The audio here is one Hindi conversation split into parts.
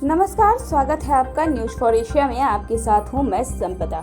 नमस्कार, स्वागत है आपका न्यूज फॉर एशिया में। आपके साथ हूं मैं संपदा।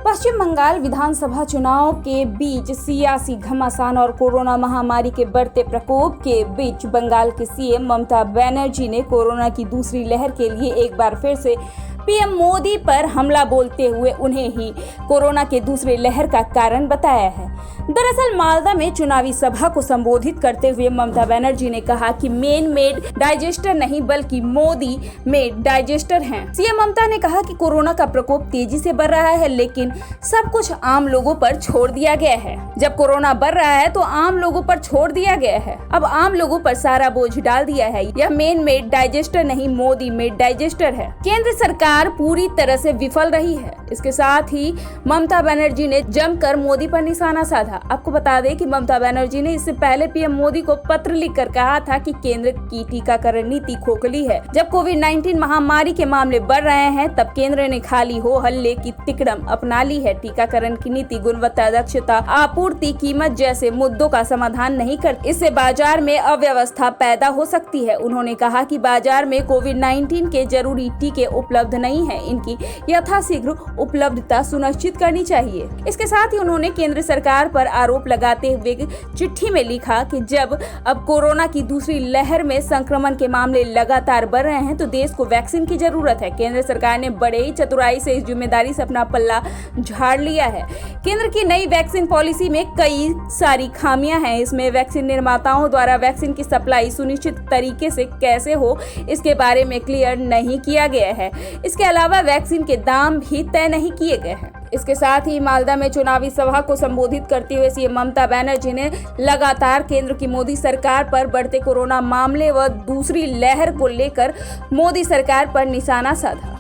पश्चिम बंगाल विधानसभा चुनाव के बीच सियासी घमासान और कोरोना महामारी के बढ़ते प्रकोप के बीच बंगाल के सीएम ममता बनर्जी ने कोरोना की दूसरी लहर के लिए एक बार फिर से पीएम मोदी पर हमला बोलते हुए उन्हें ही कोरोना के दूसरे लहर का कारण बताया है। दरअसल मालदा में चुनावी सभा को संबोधित करते हुए ममता बनर्जी ने कहा कि मेन मेड डाइजेस्टर नहीं बल्कि मोदी मेड डाइजेस्टर हैं। सीएम ममता ने कहा कि कोरोना का प्रकोप तेजी से बढ़ रहा है, लेकिन सब कुछ आम लोगों पर छोड़ दिया गया है। जब कोरोना बढ़ रहा है तो आम लोगों पर छोड़ दिया गया है। अब आम लोगों पर सारा बोझ डाल दिया है। यह मेन मेड डाइजेस्टर नहीं, मोदी मेड डाइजेस्टर है। केंद्र सरकार पूरी तरह से विफल रही है। इसके साथ ही ममता बनर्जी ने जमकर मोदी पर निशाना साधा। आपको बता दें कि ममता बनर्जी ने इससे पहले पीएम मोदी को पत्र लिखकर कहा था कि केंद्र की टीकाकरण नीति खोखली है। जब कोविड-19 महामारी के मामले बढ़ रहे हैं, तब केंद्र ने खाली हो हल्ले की तिकड़म अपना ली है। टीकाकरण की नीति गुणवत्ता, दक्षता, आपूर्ति, कीमत जैसे मुद्दों का समाधान नहीं करती। इससे बाजार में अव्यवस्था पैदा हो सकती है। उन्होंने कहा कि बाजार में कोविड-19 के जरूरी टीके उपलब्ध नहीं है, इनकी यथाशीघ्र उपलब्धता सुनिश्चित करनी चाहिए। इसके साथ ही उन्होंने केंद्र सरकार पर आरोप लगाते हुए चिट्ठी में लिखा कि जब अब कोरोना की दूसरी लहर में संक्रमण के मामले लगातार बढ़ रहे हैं तो देश को वैक्सीन की जरूरत है। केंद्र सरकार ने बड़े ही चतुराई से इस जिम्मेदारी से अपना पल्ला झाड़ लिया है। केंद्र की नई वैक्सीन पॉलिसी में कई सारी खामियां हैं। इसमें वैक्सीन निर्माताओं द्वारा वैक्सीन की सप्लाई सुनिश्चित तरीके से कैसे हो, इसके बारे में क्लियर नहीं किया गया है। इसके अलावा वैक्सीन के दाम भी तय नहीं किए गए हैं। इसके साथ ही मालदा में चुनावी सभा को संबोधित करते हुए सीएम ममता बनर्जी ने लगातार केंद्र की मोदी सरकार पर बढ़ते कोरोना मामले व दूसरी लहर को लेकर मोदी सरकार पर निशाना साधा।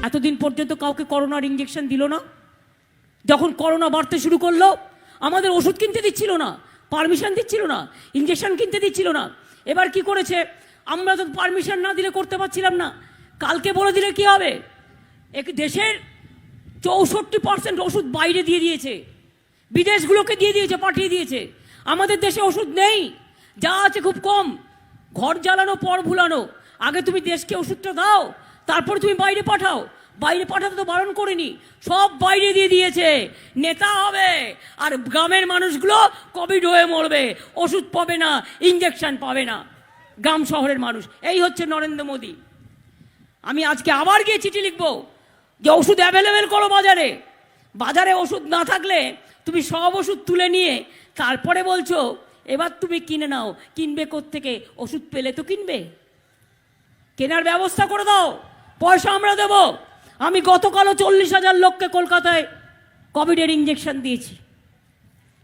এতদিন পর্যন্ত কাউকে করোনার ইনজেকশন দিল না। যখন করোনা বাড়তে শুরু করলো আমাদের ওষুধ কিনতে দিচ্ছিল না, পারমিশন দিচ্ছিল না, ইনজেকশন কিনতে দিচ্ছিল না। এবার কি করেছে? আমরা তো পারমিশন না দিলে করতে পারছিলাম না, কালকে বলে দিলে কি হবে? এক দেশের 64% ওষুধ বাইরে দিয়ে দিয়েছে, বিদেশগুলোকে দিয়ে দিয়েছে, পাঠিয়ে দিয়েছে। আমাদের দেশে ওষুধ নেই, যা আছে খুব কম। ঘর জ্বালানো পর ভুলানো। আগে তুমি দেশকে ওষুধটা দাও, তারপর তুমি বাইরে পাঠাও। বাইরে পাঠাতে তো বারণ করেনি, সব বাইরে দিয়ে দিয়েছে। নেতা হবে আর গ্রামের মানুষগুলো কোভিড হয়ে মরবে, ওষুধ পাবে না, ইঞ্জেকশন পাবে না গ্রাম শহরের মানুষ। এই হচ্ছে নরেন্দ্র মোদী। আমি আজকে আবার গিয়ে চিঠি লিখবো যে ওষুধ অ্যাভেলেবেল করো বাজারে। বাজারে ওষুধ না থাকলে তুমি সব ওষুধ তুলে নিয়ে তারপরে বলছো এবার তুমি কিনে নাও। কিনবে কোত্থেকে? ওষুধ পেলে তো কিনবে। কেনার ব্যবস্থা করে দাও, পয়সা আমরা দেব। আমি গতকালও 40,000 লোককে কলকাতায় কোভিডের ইঞ্জেকশন দিয়েছি।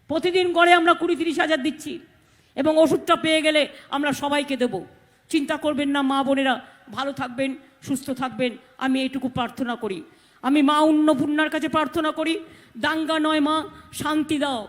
প্রতিদিন গড়ে আমরা 20-30 দিচ্ছি এবং ওষুধটা পেয়ে গেলে আমরা সবাইকে দেব। চিন্তা করবেন না মা বোনেরা, ভালো থাকবেন, সুস্থ থাকবেন। আমি এইটুকু প্রার্থনা করি। আমি মা অন্নপূর্ণার কাছে প্রার্থনা করি, দাঙ্গা নয় মা, শান্তি দাও।